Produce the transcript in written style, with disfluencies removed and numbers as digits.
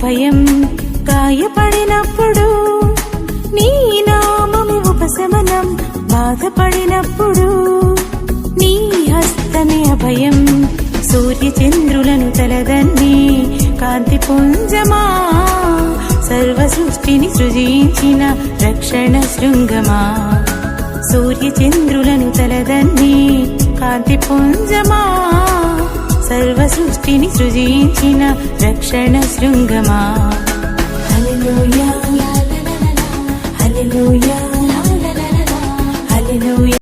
అభయం గాయపడినప్పుడు, నీ నామమే ఉపశమనం బాధపడినప్పుడు, నీ హస్తమే అభయం సూర్య చంద్రులను తలదన్ని కాంతి పుంజమా, సర్వ సృష్టిని సృజించిన రక్షణ శృంగమా, సూర్య చంద్రులను తలదన్ని కాంతి పుంజమా, సర్వ సృష్టిని సృజించిన రక్షణ శృంగమా. హల్లెలూయా హల్లెలూయా